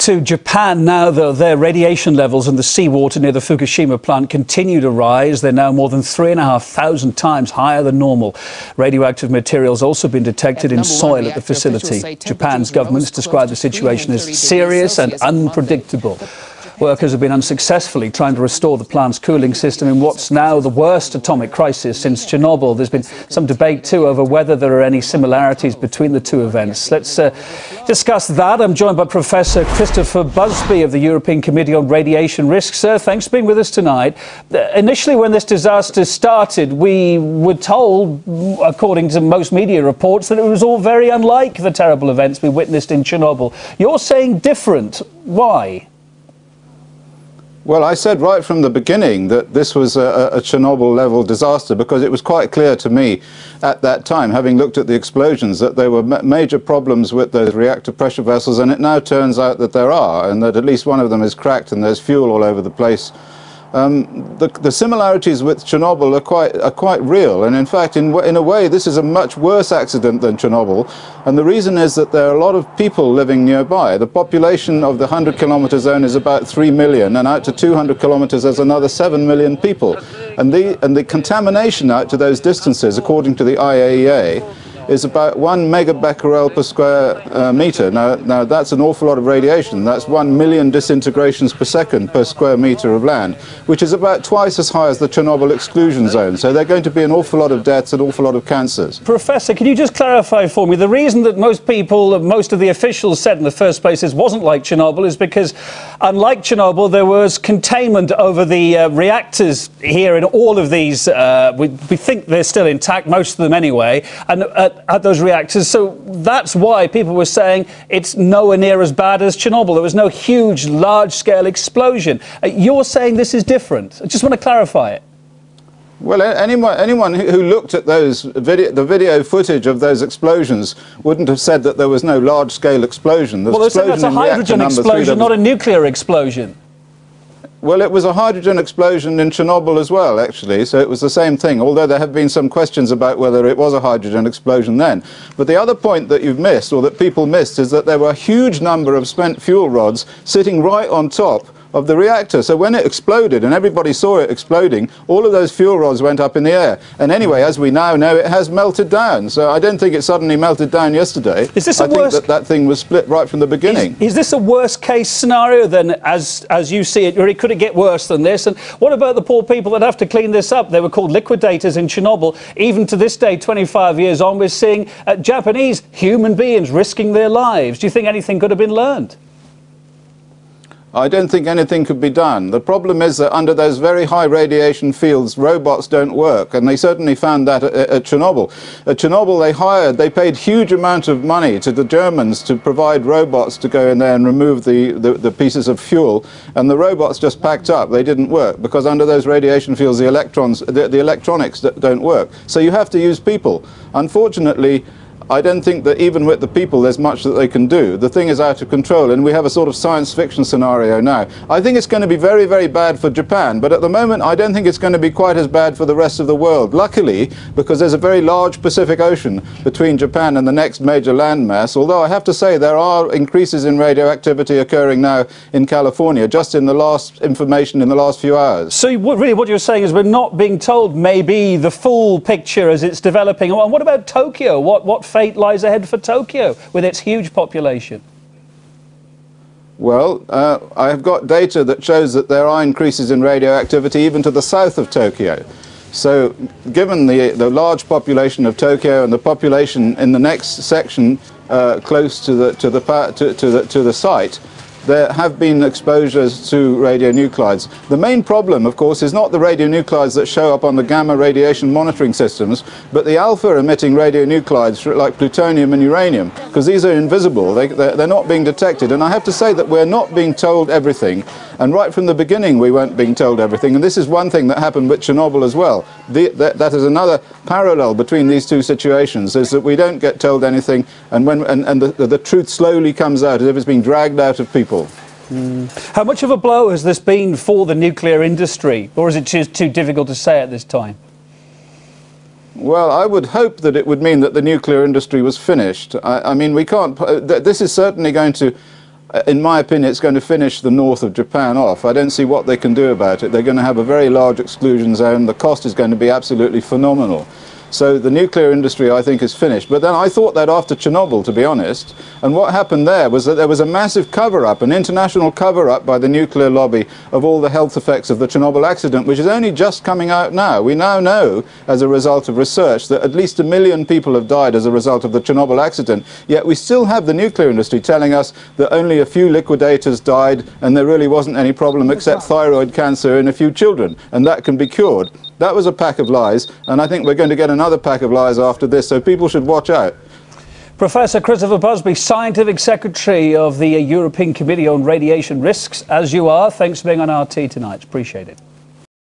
to Japan now, though. Their radiation levels in the seawater near the Fukushima plant continue to rise. They're now more than 3,500 times higher than normal. Radioactive materials also been detected in soil at the facility. Japan's government has described the situation as serious and unpredictable. Workers have been unsuccessfully trying to restore the plant's cooling system in what's now the worst atomic crisis since Chernobyl. There's been some debate, too, over whether there are any similarities between the two events. Let's discuss that. I'm joined by Professor Christopher Busby of the European Committee on Radiation Risk. Sir, thanks for being with us tonight. Initially, when this disaster started, we were told, according to most media reports, that it was all very unlike the terrible events we witnessed in Chernobyl. You're saying different. Why? Well, I said right from the beginning that this was a Chernobyl-level disaster because it was quite clear to me at that time, having looked at the explosions, that there were major problems with those reactor pressure vessels, and it now turns out that there are, and that at least one of them is cracked and there's fuel all over the place. The similarities with Chernobyl are quite real, and in fact, in a way, this is a much worse accident than Chernobyl, and the reason is that there are a lot of people living nearby. The population of the 100-kilometer zone is about 3 million, and out to 200 kilometers there's another 7 million people, and the contamination out to those distances, according to the IAEA, is about 1 megabecquerel per square meter. Now that's an awful lot of radiation. That's 1 million disintegrations per second per square meter of land, which is about twice as high as the Chernobyl exclusion zone. So there are going to be an awful lot of deaths, an awful lot of cancers. Professor, can you just clarify for me, the reason that most of the officials said in the first place this wasn't like Chernobyl is because, unlike Chernobyl, there was containment over the reactors here in all of these. We think they're still intact, most of them anyway, and at those reactors. So that's why people were saying it's nowhere near as bad as Chernobyl. There was no huge, large-scale explosion. You're saying this is different. I just want to clarify it. Well, anyone who looked at the video footage of those explosions wouldn't have said that there was no large-scale explosion. Well, they're saying that's a hydrogen explosion, not a nuclear explosion. Well, it was a hydrogen explosion in Chernobyl as well, actually, so it was the same thing, although there have been some questions about whether it was a hydrogen explosion then. But the other point that you've missed, or that people missed, is that there were a huge number of spent fuel rods sitting right on top of the reactor. So when it exploded, and everybody saw it exploding, all of those fuel rods went up in the air. And anyway, as we now know, it has melted down. So I don't think it suddenly melted down yesterday. Is this I think that thing was split right from the beginning. Is this a worst-case scenario then, as you see it, or could it get worse than this? And what about the poor people that have to clean this up? They were called liquidators in Chernobyl. Even to this day, 25 years on, we're seeing Japanese human beings risking their lives. Do you think anything could have been learned? I don't think anything could be done. The problem is that under those very high radiation fields, robots don't work, and they certainly found that at Chernobyl. At Chernobyl, they paid huge amount of money to the Germans to provide robots to go in there and remove the pieces of fuel, and the robots just packed up. They didn't work, because under those radiation fields, the electronics don't work. So you have to use people. Unfortunately, I don't think that even with the people there's much that they can do. The thing is out of control, and we have a sort of science fiction scenario now. I think it's going to be very, very bad for Japan, but at the moment I don't think it's going to be quite as bad for the rest of the world. Luckily, because there's a very large Pacific Ocean between Japan and the next major landmass, although I have to say there are increases in radioactivity occurring now in California, just in the last information in the last few hours. So really what you're saying is we're not being told maybe the full picture as it's developing. And what about Tokyo? What fate lies ahead for Tokyo with its huge population? Well, I have got data that shows that there are increases in radioactivity even to the south of Tokyo. So given the large population of Tokyo and the population in the next section close to the site, there have been exposures to radionuclides. The main problem, of course, is not the radionuclides that show up on the gamma radiation monitoring systems, but the alpha-emitting radionuclides like plutonium and uranium, because these are invisible. They're not being detected. And I have to say that we're not being told everything. And right from the beginning, we weren't being told everything. And this is one thing that happened with Chernobyl as well. That is another parallel between these two situations, is that we don't get told anything, and the truth slowly comes out as if it's being dragged out of people. How much of a blow has this been for the nuclear industry, or is it just too difficult to say at this time? Well, I would hope that it would mean that the nuclear industry was finished. I mean, we can't. This is certainly going to in my opinion, it's going to finish the north of Japan off. I don't see what they can do about it. They're going to have a very large exclusion zone. The cost is going to be absolutely phenomenal. So the nuclear industry, I think, is finished. But then I thought that after Chernobyl, to be honest, and what happened there was that there was a massive cover-up, an international cover-up by the nuclear lobby of all the health effects of the Chernobyl accident, which is only just coming out now. We now know, as a result of research, that at least 1 million people have died as a result of the Chernobyl accident. Yet we still have the nuclear industry telling us that only a few liquidators died and there really wasn't any problem except thyroid cancer in a few children, and that can be cured. That was a pack of lies, and I think we're going to get another pack of lies after this, so people should watch out. Professor Christopher Busby, Scientific Secretary of the European Committee on Radiation Risks, as you are. Thanks for being on RT tonight. Appreciate it.